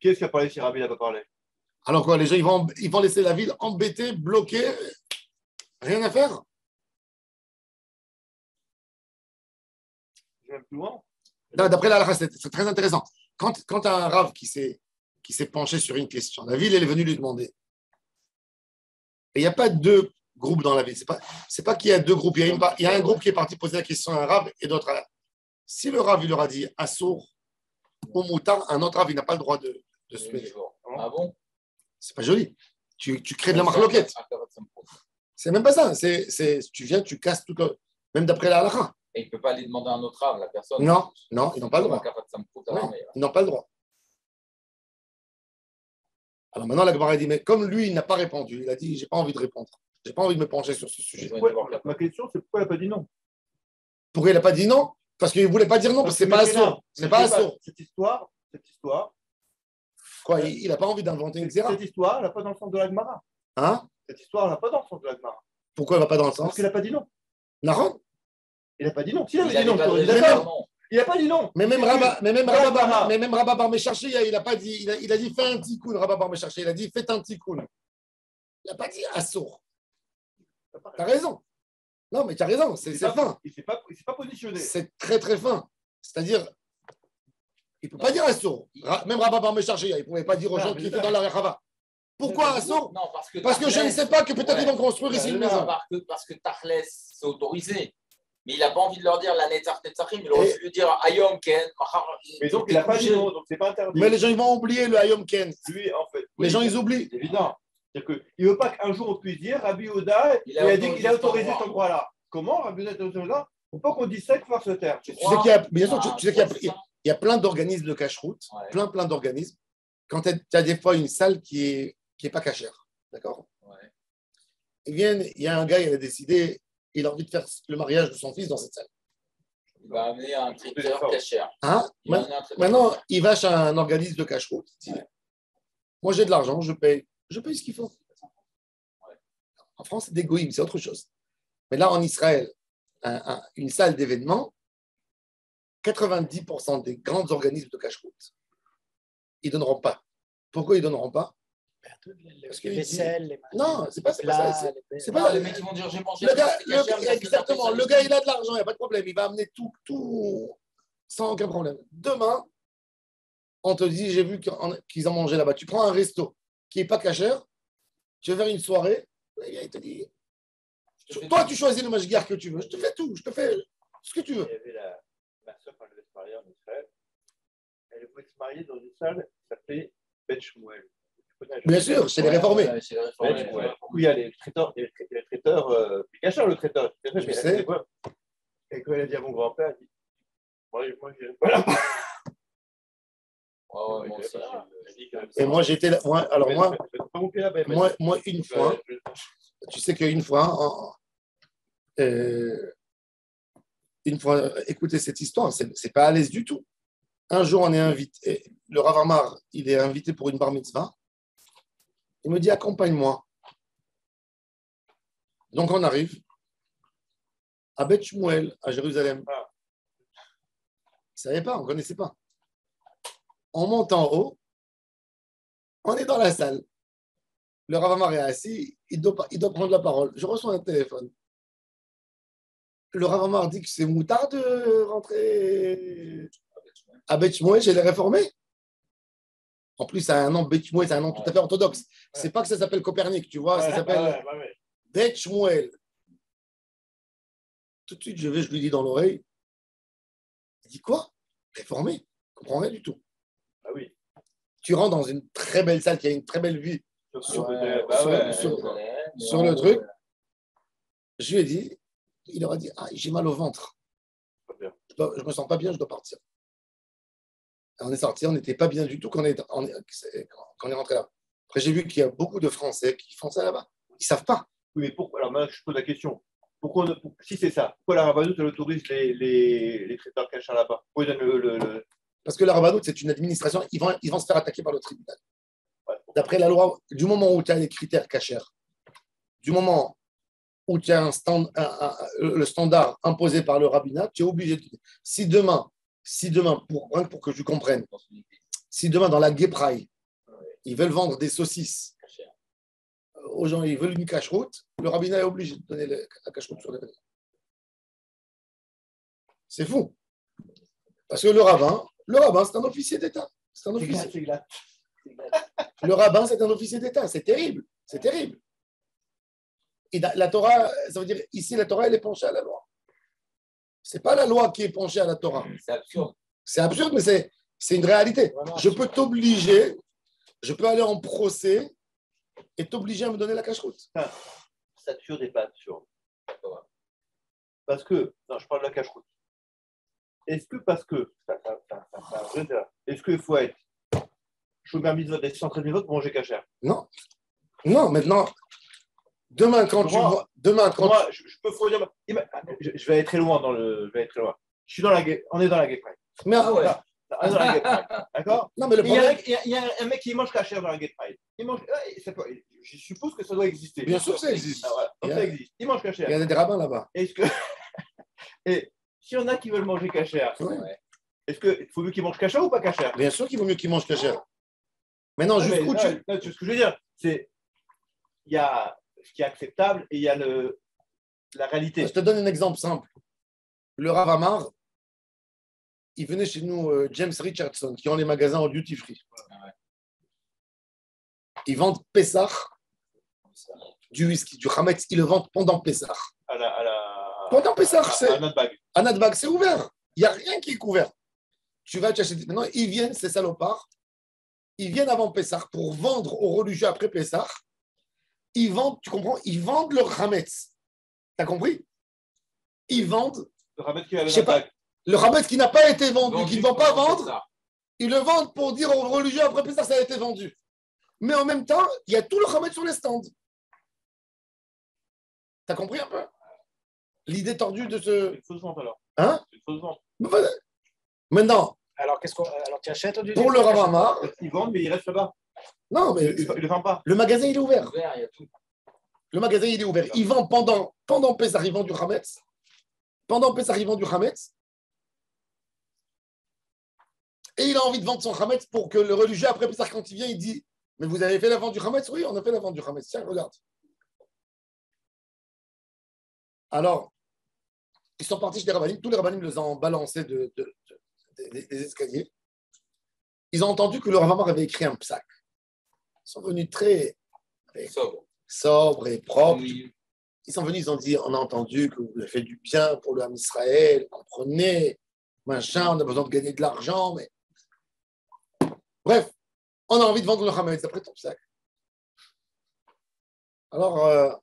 C: Qui est-ce qui a parlé si Rabbi n'a pas parlé?
A: Alors quoi, les gens, ils vont laisser la ville embêtée, bloquée, rien à faire.
C: Je vais même plus loin.
A: D'après la halakha, c'est très intéressant. Quand tu as un rav qui s'est penché sur une question, la ville elle est venue lui demander. Et il n'y a pas deux groupes dans la ville. C'est pas qu'il y a deux groupes. Il y a un groupe qui est parti poser la question à un rav et d'autres à... Si le rav il leur a dit assour ou moutar, un autre rav il n'a pas le droit de se mêler.
B: Ah bon?
A: C'est pas joli. Tu crées de la marloquette. C'est même pas ça. Tu viens, tu casses tout le... Même d'après la halakha.
B: Et il ne peut pas aller demander à un autre rave, la personne.
A: Non, ils n'ont pas le droit. Non, ils n'ont pas le droit. Alors maintenant, la Gemara dit, mais comme lui, il n'a pas répondu, il a dit, j'ai pas envie de répondre. J'ai pas envie de me pencher sur ce sujet.
C: Ma question, c'est pourquoi il n'a pas dit non?
A: Pourquoi il n'a pas dit non? Parce qu'il ne voulait pas dire non, parce que c'est pas assourd. C'est pas assourd.
C: Cette histoire.
A: Quoi, il n'a pas envie d'inventer une xéra?
C: Cette histoire, elle n'a pas dans le sens de la Gemara.
A: Hein?
C: Cette histoire, elle n'a pas dans le sens de la Gemara.
A: Pourquoi elle ne va pas dans le sens?
C: Parce qu'il n'a pas dit non.
A: Naron?
C: Il n'a pas dit non. S'il avait
B: Il
C: dit non,
B: avait
C: il
B: pas
C: n'a pas dit non.
A: Mais même Rabba Bar Mécharché, il n'a pas dit, il a dit fais un tikkun, Rabba Bar Mécharché, il a dit faites un tikkun. Il n'a pas dit assour. Tu as raison. Non, mais tu as raison, c'est fin.
C: Il ne s'est pas positionné.
A: C'est très très fin. C'est-à-dire, il ne peut pas dire assour. Même Rabba Bar Mecharchia, il ne pouvait pas dire aux gens qui étaient dans la Rechava. Pourquoi assour?
B: Non,
A: parce que je ne sais pas que peut-être ils vont construire ici une maison.
B: Parce que Tachles, c'est autorisé. Mais il n'a pas envie de leur dire la Netzach Netzachim, il aurait pu dire Ayom Ken.
C: Mais donc, il n'a pas dit non, donc c'est pas interdit.
A: Mais les gens, ils vont oublier le Ayom Ken.
C: Lui, en fait.
A: Les gens, ils oublient.
C: C'est évident. C'est-à-dire qu'il ne veut pas qu'un jour on puisse dire Rabbi Oda, il a dit qu'il a autorisé cet endroit-là. Comment Rabbi Oda a autorisé ça? Il ne faut pas qu'on dise ça qu'il faut se taire.
A: Tu sais qu'il y a, bien sûr, tu sais qu'il y a plein d'organismes de cache-route, plein d'organismes. Quand tu as des fois une salle qui est pas cachère, d'accord? Il y a un gars, il a décidé, il a envie de faire le mariage de son fils dans cette salle.
B: Il va amener un traiteur cachère.
A: Hein? Maintenant, il va chez un organisme de cache-route. Moi, j'ai de l'argent, je paye ce qu'il faut. En France, c'est des goïms, c'est autre chose. Mais là, en Israël, une salle d'événement, 90% des grands organismes de cache-route, ils ne donneront pas. Pourquoi ils ne donneront pas? Parce que
D: les vaisselles,
A: non, c'est pas ça. C'est pas
B: les mecs qui vont dire j'ai mangé.
A: Exactement, le gars, il a de l'argent, il n'y a pas de problème. Il va amener tout sans aucun problème. Demain, on te dit, j'ai vu qu'ils ont mangé là-bas. Tu prends un resto qui n'est pas cachère, tu veux faire une soirée, le gars, il te dit, toi, tu choisis le mashgiach que tu veux. Je te fais tout, je te fais ce que tu veux.
C: Il y avait ma soeur, quand elle devait se marier en Israël, elle voulait se marier dans une salle qui s'appelait Bet Shmuel.
A: Bien sûr, c'est les réformés.
C: Où il y a les traiteurs, puis cachère le traiteur.
A: Je sais.
C: Et quand elle a dit à mon grand-père, elle dit moi, je pas là-bas.
A: Et moi, j'étais là. Moi, une fois, tu sais qu'une fois, écoutez cette histoire, c'est pas à l'aise du tout. Un jour, on est invité, le Rav Amar, il est invité pour une bar mitzvah. Il me dit, accompagne-moi. Donc, on arrive à Beth Shmuel, à Jérusalem. Il ne savait pas, on ne connaissait pas. On monte en haut, on est dans la salle. Le Rav Amar est assis, il doit prendre la parole. Je reçois un téléphone. Le Rav Amar dit que c'est moutard de rentrer à Beth Shmuel chez les réformés. En plus, c'est un nom, Beth Shmuel, c'est un nom tout à fait orthodoxe. C'est pas que ça s'appelle Copernic, tu vois, ça s'appelle Beth Shmuel. Tout de suite, je lui dis dans l'oreille, il dit quoi? Réformé? Je ne comprends rien du tout.
C: Ah oui.
A: Tu rentres dans une très belle salle qui a une très belle vue sur le truc. Je lui ai dit, il aura dit, j'ai mal au ventre. Je me sens pas bien, je dois partir. On est sorti, on n'était pas bien du tout quand on est rentré là. Après, j'ai vu qu'il y a beaucoup de Français qui font ça là-bas. Ils ne savent pas.
C: Oui, mais pourquoi? Alors, maintenant, je pose la question. Si c'est ça, pourquoi la Rabanout autorise les traiteurs cachers là-bas? Pourquoi ils donnent
A: Parce que la Rabanout, c'est une administration, ils vont se faire attaquer par le tribunal. D'après la loi, du moment où tu as les critères cachers, du moment où tu as le standard imposé par le rabbinat, tu es obligé de. Si demain, pour que je comprenne, si demain dans la Guépraille, ils veulent vendre des saucisses aux gens, ils veulent une cache-route, le rabbinat est obligé de donner la cache-route sur les vêtements. C'est fou. Parce que le rabbin, c'est un officier d'État. C'est un officier. Le rabbin, c'est un officier d'État. C'est terrible. C'est terrible. Et la Torah, ça veut dire, ici, la Torah, elle est penchée à la loi. Ce n'est pas la loi qui est penchée à la Torah.
B: C'est absurde.
A: C'est absurde, mais c'est une réalité. Je peux t'obliger, je peux aller en procès et t'obliger à me donner la cache-route.
C: C'est absurde et pas absurde. Parce que, non, je parle de la cache-route. Est-ce que est-ce qu'il faut être Shomer Mitzvot, des 113 mitzvot pour manger cachère?
A: Non. Non, maintenant, demain, quand tu vois.
C: Moi, je peux vous dire. Je vais aller très loin Je vais aller très loin. On est dans la Gay Pride.
A: Mais
C: on est dans la Gay Pride. D'accord?
A: Non, mais le problème.
C: Il y a un mec qui mange cachère dans la Gay Pride. Je suppose que ça doit exister.
A: Bien sûr que ça existe.
C: Ça existe. Il mange cachère.
A: Il y a des rabbins là-bas.
C: Et s'il y en a qui veulent manger cachère, est-ce qu'il faut mieux qu'ils mangent cachère ou pas cachère?
A: Bien sûr qu'il vaut mieux qu'ils mangent cachère. Maintenant, jusqu'où tu.
C: Ce que je veux dire, c'est il y a ce qui est acceptable et il y a la réalité.
A: Je te donne un exemple simple. Le Rav Amar, il venait chez nous James Richardson, qui ont les magasins en duty free. Ils vendent Pessah, du whisky, du Hametz, ils le vendent pendant Pessah. Pendant Pessah, c'est à Nadbag, c'est ouvert. Il n'y a rien qui est couvert. Tu vas t'acheter. Maintenant, ils viennent, ces salopards, ils viennent avant Pessah pour vendre aux religieux après Pessah. Ils vendent, tu comprends? Ils vendent leur Hametz. T'as compris? Ils vendent.
C: Le Hametz qui est à
A: Je sais pas. Le Hametz qui n'a pas été vendu, qui ne vont pas vendre,
B: ça.
A: ils le vendent pour dire aux religieux après Pessah, ça a été vendu. Mais en même temps, il y a tout le Hametz sur les stands. T'as compris un peu? L'idée tordue de ce.
C: C'est une fausse vente alors.
A: Hein?
C: C'est une fausse vente.
A: Maintenant,
D: Alors, alors tu achètes au
A: pour le Rav Amar,
C: Ils vendent, mais ils restent là-bas.
A: non, mais
C: Ils ne le vendent pas.
A: le magasin, il est ouvert.
B: Ouvert, il y a tout.
A: Le magasin, il est ouvert. Ils vendent pendant Pessah, ils vendent du Hametz. Pendant Pessah, ils vendent du Hametz. Et il a envie de vendre son Hametz pour que le religieux, après Pessah, quand il vient, il dit: mais vous avez fait la vente du Hametz? Oui, on a fait la vente du Hametz. Tiens, regarde. Alors, ils sont partis chez les rabbinim. Tous les rabbinim les ont balancés des escaliers. Ils ont entendu que le Rav Amar avait écrit un psaque. Ils sont venus très sobres et propres.
B: Oui.
A: Ils sont venus, ils ont dit: on a entendu que vous avez fait du bien pour le Ham Israël, comprenez, machin, on a besoin de gagner de l'argent, mais. Bref, on a envie de vendre le Hametz après ton sac. Alors,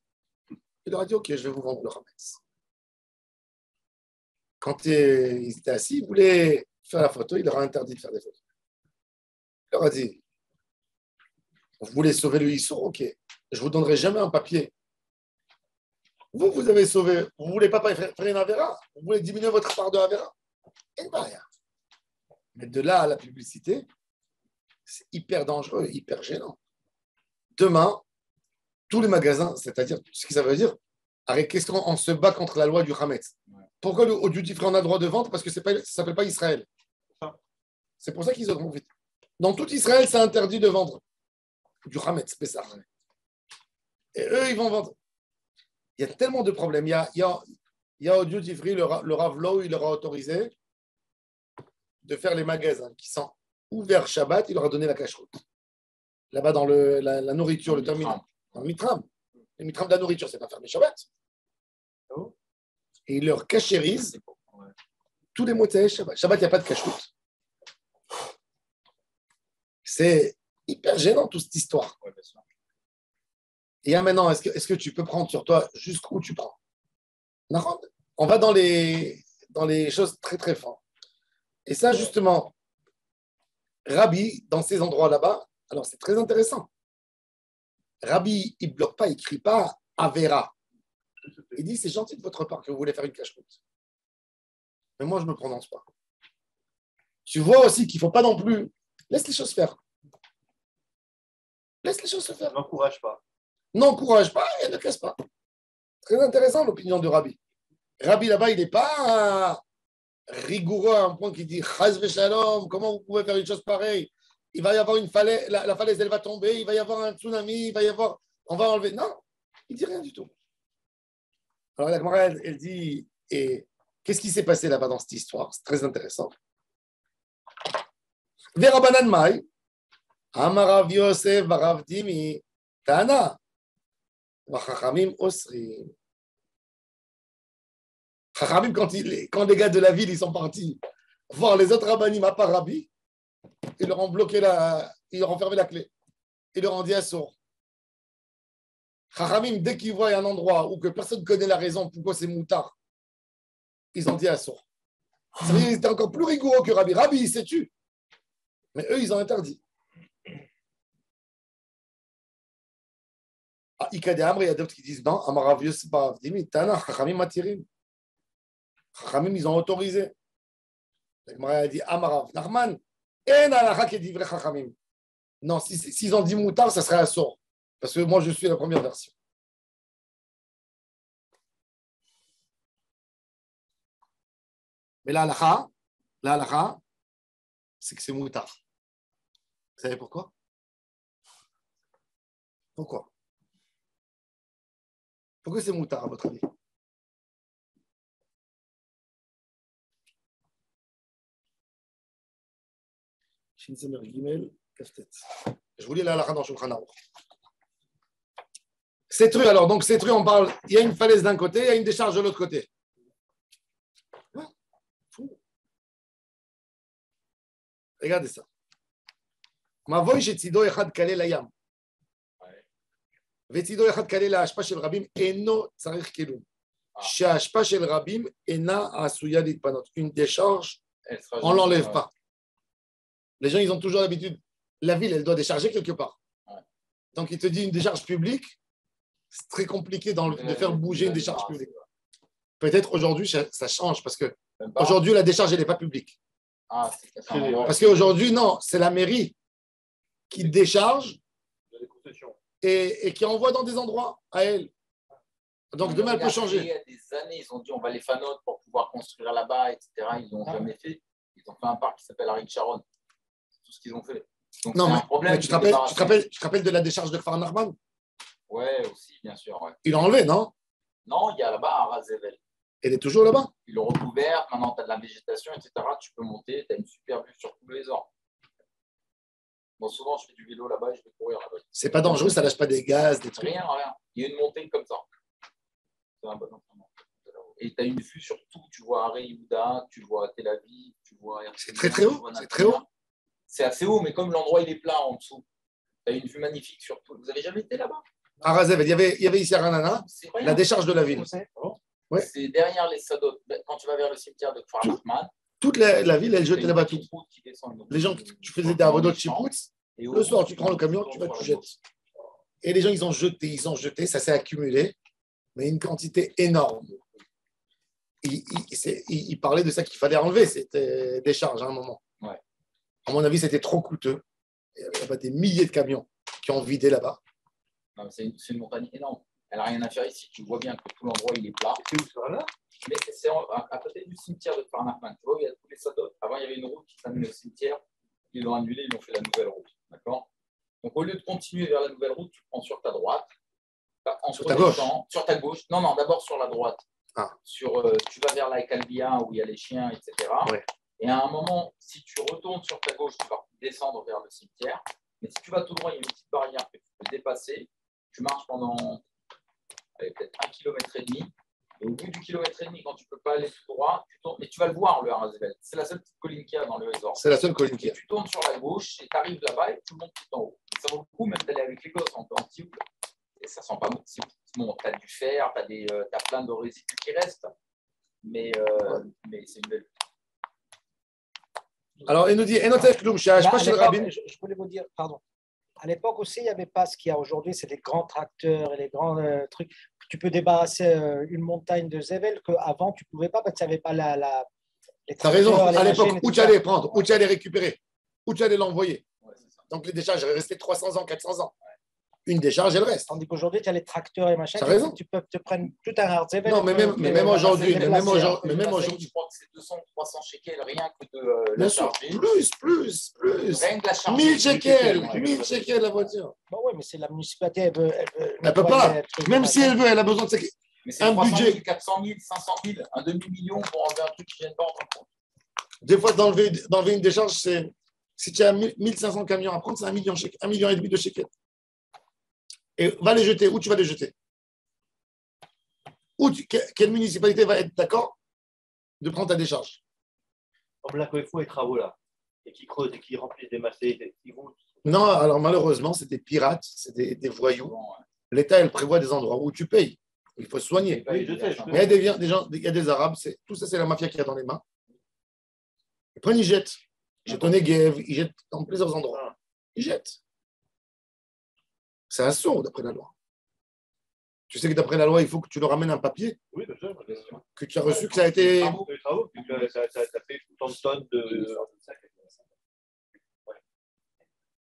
A: il leur a dit: ok, je vais vous vendre le Hametz. Quand ils étaient assis, ils voulaient faire la photo, il leur a interdit de faire des photos. Il leur a dit: vous voulez sauver le Issour? Ok, je ne vous donnerai jamais un papier. Vous avez sauvé, vous ne voulez pas faire une Avera, vous voulez diminuer votre part de Avera. Et pas rien. Mais de là à la publicité, c'est hyper dangereux, hyper gênant. Demain, tous les magasins, c'est-à-dire, ce que ça veut dire, qu'est-ce qu'on se bat contre la loi du Hametz? Pourquoi au duty free on a le droit de vendre? Parce que ça ne s'appelle pas Israël. C'est pour ça qu'ils ont vite. Dans tout Israël, c'est interdit de vendre du Hametz, Pessah. Et eux, ils vont vendre. Il y a tellement de problèmes. Il y a au duty free, le Rav Low, il leur a autorisé de faire les magasins qui sont ouverts Shabbat, il leur a donné la cache-route. Là-bas, dans la nourriture, le terminal. Dans le mitram. Le mitram de la nourriture, c'est pas fermé Shabbat. Et ils leur cachérisent tous les mots Shabbat. Shabbat, il n'y a pas de cache-route. C'est hyper gênant, toute cette histoire. Et là, maintenant, est-ce que tu peux prendre sur toi jusqu'où tu prends? On va dans les choses très, très fortes. Et ça, justement, Rabbi, dans ces endroits là-bas, alors c'est très intéressant. Rabbi, il ne bloque pas, il ne crie pas Avera. Il dit: c'est gentil de votre part que vous voulez faire une cache-route. Mais moi, je ne me prononce pas. Tu vois aussi qu'il ne faut pas non plus. Laisse les choses faire. Laisse les choses se faire.
C: N'encourage pas.
A: N'encourage pas et ne casse pas. Très intéressant l'opinion de Rabbi. Rabbi là-bas, il n'est pas rigoureux à un point qui dit: Chaz v'shalom, comment vous pouvez faire une chose pareille? Il va y avoir une falaise, la falaise elle va tomber, il va y avoir un tsunami, on va enlever. Non, il ne dit rien du tout. Alors la Gemara, elle dit: et qu'est-ce qui s'est passé là-bas dans cette histoire? C'est très intéressant. Verabanan Mai, Amarav Yosef, Varav Dimi, Tana, Vachachamim Osri. Chachamim, quand les gars de la ville ils sont partis voir les autres rabbanim à part Rabbi, ils leur ont bloqué ils leur ont fermé la clé. Ils leur ont dit assour. Chachamim, dès qu'ils voient un endroit où que personne ne connaît la raison pourquoi c'est moutard, ils ont dit assour. Ça veut dire qu'ils étaient encore plus rigoureux que Rabbi. Rabbi, il s'est tué. Mais eux, ils ont interdit. Ah, il y a d'autres qui disent non, Amarav Yosef Barav Dimi, Tana, Chachamim Matirim. Chachamim, ils ont autorisé. La Gemara a dit Amarav Nachman, en alakha qui dit vrai Chachamim. Non, s'ils ont dit moutard, ça serait assour. Parce que moi, je suis la première version. Mais la halakha, c'est que c'est moutard. Vous savez pourquoi? Pourquoi c'est moutard, à votre avis? Shin Samer Gimel, Kaftet. Je vous lis la halakha dans Shulchan Aruch. Cette rue, alors, donc cette rue, on parle, il y a une falaise d'un côté, il y a une décharge de l'autre côté. Ouais, fou. Regardez ça. Mavoy Shetzido Echad Kale Layam. Vetzido Echad Kale La Ashpa Shel Rabim Eno Tzarich Kelum. She'ashpa Shel Rabim Ena Asuya Litpanot. Une décharge, on ne l'enlève pas. Les gens, ils ont toujours l'habitude. La ville, elle doit décharger quelque part. Donc, il te dit une décharge publique, c'est très compliqué de faire bouger une décharge publique. Peut-être aujourd'hui, ça change parce que aujourd'hui, la décharge, elle n'est pas publique. Parce qu'aujourd'hui, non, c'est la mairie qui décharge et qui envoie dans des endroits à elle. Donc, demain, elle peut changer.
B: Il y a des années, ils ont dit on va les fanotes pour pouvoir construire là-bas, etc. Ils n'ont jamais fait. Ils ont fait un parc qui s'appelle Arik Sharon. C'est tout ce qu'ils ont fait. Donc,
A: non,
B: c'est un problème.
A: Mais tu te rappelles de la décharge de Kfar Nachman?
B: Ouais, aussi, bien sûr. Ouais.
A: Ils l'ont enlevé, non?
B: Non, il y a là-bas à Razevel.
A: Elle est toujours là-bas?
B: Ils l'ont recouvert. Maintenant, tu as de la végétation, etc. Tu peux monter. Tu as une super vue sur tous les arbres. Bon, souvent, je fais du vélo là-bas et je vais courir là-bas.
A: C'est pas dangereux, ça lâche pas des gaz, des trucs?
B: Rien. Il y a une montée comme ça. C'est un bon entraînement. Et tu as une vue sur tout. Tu vois Aré Yehuda, tu vois Tel Aviv, tu vois.
A: C'est très haut. C'est très haut.
B: C'est assez haut, mais comme l'endroit il est plat en dessous, tu as une vue magnifique sur tout. Vous avez jamais été là-bas?
A: À Razevel, il y avait ici à Ranana, la décharge de la ville.
B: Ouais. C'est derrière les Sadot. Quand tu vas vers le cimetière de Kfar Nachman.
A: Toute la ville, elle jetait là-bas tout. Les gens, tu faisais des avodot de Chiputz, le soir, tu prends le camion, tu jettes. Et les gens, ils ont jeté, ça s'est accumulé, mais une quantité énorme. Il parlait de ça qu'il fallait enlever, c'était décharge à un moment.
B: Ouais.
A: À mon avis, c'était trop coûteux. Il y avait des milliers de camions qui ont vidé là-bas.
B: C'est une montagne énorme. Elle n'a rien à faire ici. Tu vois bien que tout l'endroit, il est plat. C'est où ça là? Mais c'est à côté du cimetière de Kfar Nachman. Tu vois, il y a tous les Sadot. Avant, il y avait une route qui s'amenait au cimetière. Ils l'ont annulé, ils ont fait la nouvelle route. D'accord? Donc, au lieu de continuer vers la nouvelle route, tu prends sur ta droite.
A: Sur ta gauche?
B: Sur ta gauche. Non, d'abord sur la droite. Tu vas vers la Calbia où il y a les chiens, etc.
A: Ouais.
B: Et à un moment, si tu retournes sur ta gauche, tu vas descendre vers le cimetière. Mais si tu vas tout droit, il y a une petite barrière que tu peux dépasser. Tu marches pendant peut-être 1,5 km. Et au bout du 1,5 km, quand tu ne peux pas aller tout droit, tu tournes. Mais tu vas le voir, le Harazevel. C'est la seule petite colline qu'il y a dans le Hezor.
A: C'est la seule colline qu'il y a.
B: Tu tournes sur la gauche et tu arrives là-bas et tout le monde est en haut. Et ça vaut le coup, même d'aller avec les gosses, un peu en tioule. Et ça ne sent pas bon. Bon, tu as du fer, tu as plein de résidus qui restent. Mais c'est une belle.
A: Alors, il nous dit,
D: je voulais vous dire, pardon. À l'époque aussi, il n'y avait pas ce qu'il y a aujourd'hui, c'est les grands tracteurs et les grands trucs. Tu peux débarrasser une montagne de Zével qu'avant, tu ne pouvais pas parce que tu n'avais pas les tracteurs.
A: Tu as raison, à l'époque, où tu allais prendre, où tu allais récupérer, où tu allais l'envoyer. Ouais, donc, les décharges restaient 300 ans, 400 ans. Une décharge, elle reste.
D: Tandis qu'aujourd'hui, tu as les tracteurs et machin.
A: Tu as raison.
D: Tu peux te prendre tout un Harazevel.
A: Non, mais même aujourd'hui.
B: Je crois que c'est 200, 300 shekels, rien que de la charger.
A: Plus.
B: Rien que la charger.
A: 1000 shekels la voiture.
D: Bah oui, mais c'est la municipalité, elle
A: ne peut pas. Même si elle veut, elle a besoin de
B: un budget. 400 000, 500 000, un demi-million pour enlever un truc qui ne vient pas en compte.
A: Des fois, d'enlever une décharge, c'est si tu as 1500 camions à prendre, c'est 1,5 million de shekels. Et va les jeter. Où tu vas les jeter? Quelle municipalité va être d'accord de prendre ta décharge?
C: Comme là, quand il faut les travaux là, et qui creusent et qui remplissent des massés,
A: non, alors malheureusement, c'est des pirates, c'est des voyous. L'État, elle prévoit des endroits où tu payes. Il faut se soigner.
C: Oui, je sais.
A: Mais il y a des Arabes, tout ça, c'est la mafia qui a dans les mains. Ils prennent, ils jettent. Ils jettent au Negev, ils jettent dans plusieurs endroits. Ils jettent. C'est un saut d'après la loi. Tu sais que d'après la loi, il faut que tu leur ramènes un papier.
C: Oui, bien sûr.
A: Que tu as reçu, que ça a été.
C: Les travaux, ça fait tant de tonnes de.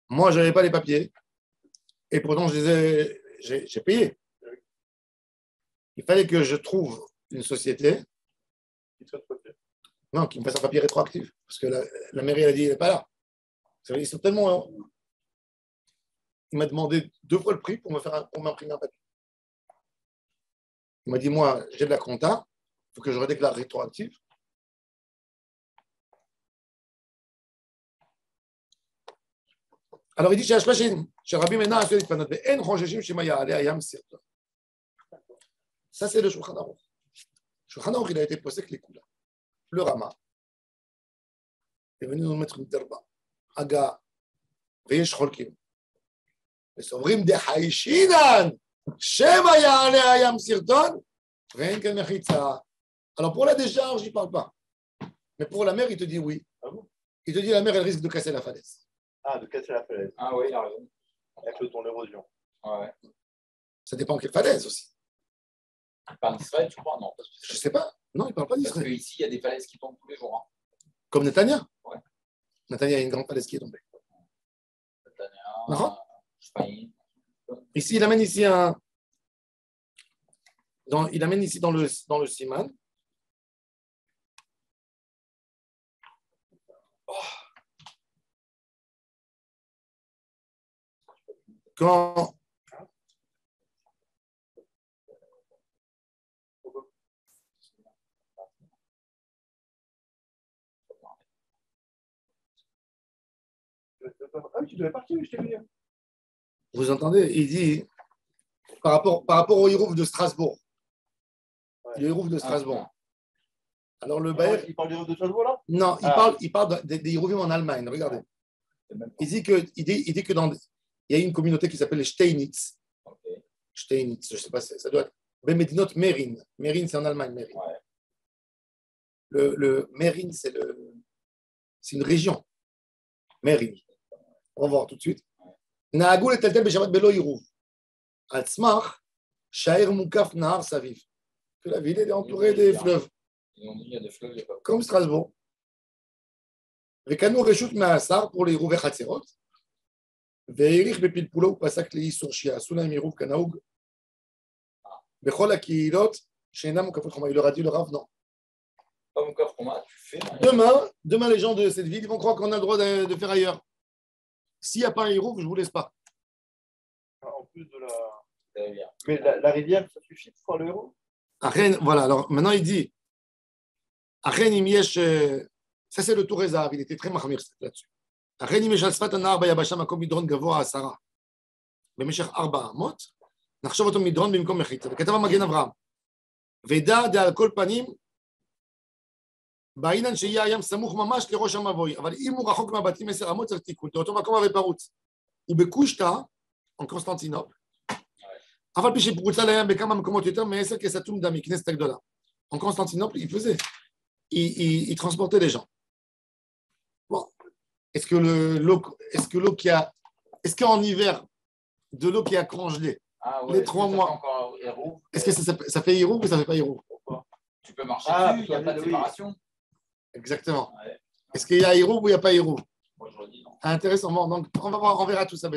A: Moi, je n'avais pas les papiers. Et pourtant, j'ai payé. Il fallait que je trouve une société. Non, qui me fasse un papier rétroactif. Parce que la mairie, elle a dit, il n'est pas là. Ils sont tellement. Il m'a demandé 2 fois le prix pour m'imprimer un papier. Il m'a dit, moi, j'ai de la compta, il faut que je redéclare rétroactif. Alors il dit, chez Hashpashin, chez Rabbi Mena, Asher Itpanot, Ve'en Chojeshim Shema Ya'ale Ayam Sirton. Ça, c'est le Shulchan Aruch. Shulchan Aruch, il a été posé avec les coups là. Le Rama est venu nous mettre une derba. Aga, Ve'esh Cholkim. וסוברים דחיישינן, שמא יעלה הים סרטון, ואין כאן מחיצה. Alors pour la décharge, il ne parle pas. Mais pour la mer, il te dit oui.
C: Ah bon?
A: Il te dit la mer, elle risque de casser la falaise.
C: Ah, de casser la falaise.
B: Ah oui, il a raison.
C: Avec le ton d'érosion.
B: Ouais.
A: Ça dépend quelle falaise aussi.
B: Il parle d'Israël, tu crois? Non.
A: Je ne sais pas. Non, il ne parle pas
B: Parce
A: d'Israël.
B: qu'ici, il y a des falaises qui tombent tous les jours. Hein.
A: Comme Netanya.
B: Ouais.
A: Netanya, il y a une grande falaise qui est tombée.
B: Netanya, Shpaïm.
A: Ici, il amène ici un. Il amène ici dans le Siman. Quand.
C: Ah oui, tu devais partir, je t'ai vu.
A: Vous entendez? Il dit, par rapport au Hérouf de Strasbourg. Ouais. Le Hérouf de Strasbourg. Alors le Baer.
C: Il parle du Hérouf de Strasbourg là?
A: Non, il parle des Hérouvim en Allemagne. Regardez. Il dit que il y a une communauté qui s'appelle les Steinitz.
B: Okay.
A: Steinitz, je ne sais pas, ça doit être. Bemedinot Merin. Merin, c'est en Allemagne. Merin.
B: Ouais.
A: Le Merin, c'est une région. Merin. On va voir tout de suite. Naagul et Teltel Beshabat Belo Hirouv. Al-Tzmach, Shair Moukaf Nahar Saviv. Que la ville est entourée des fleuves.
B: Ils ont dit il y a des fleuves, il y a pas.
A: Comme Strasbourg. Vekanu Reshut Ma'asar pour les Hirouv et Chatzerot. Ve'erich Bepilpulo Pasak Le'isur Shi'asu La'im Hirouv Kanaoug. Bechol HaKehilot She'enam Mukafot Choma. Il leur a dit le Rav, non.
B: Pas Moukaf Choma, tu fais.
A: Demain, les gens de cette ville ils vont croire qu'on a le droit de faire ailleurs. S'il n'y a pas un Hirouv, je ne vous laisse pas.
C: En plus de la. Mais la rivière, ça suffit pour faire le Hérouf?
A: Voilà, alors maintenant il dit Achen Imiesh, ça c'est le Tourezav, il était très mahmir là-dessus. Achen Imiesh Asfat Anar Bayabasha Makom Midron Gavoa Asara. במשך 4 אמות, נחשוב אותו מדרון במקום מחיצה. וכתב המגן אברהם, ודע דעל כל פנים, בעינן שיהיה הים סמוך ממש לראש המבוי, אבל אם הוא רחוק מהבתים 10 אמות צריך תיקון, אותו מקום הרי פרוץ. ובקושטא, en Constantinople, אבל פי שפרוצה לים בכמה מקומות יותר מ10 כסתום דמי, כנסת הגדולה. En Constantinople, il transportait les gens. Bon, est-ce qu'en hiver, de l'eau qui a congelé, les 3 mois, est-ce que ça fait Hérouf ou ça ne fait pas Hérouf?
B: Tu peux marcher dessus, il n'y a pas de séparation.
A: Exactement. Ouais. Est-ce qu'il y a Hérouf ou il n'y a pas Hérouf?
B: Moi, je dis non.
A: Intéressant. Donc, on verra tout ça.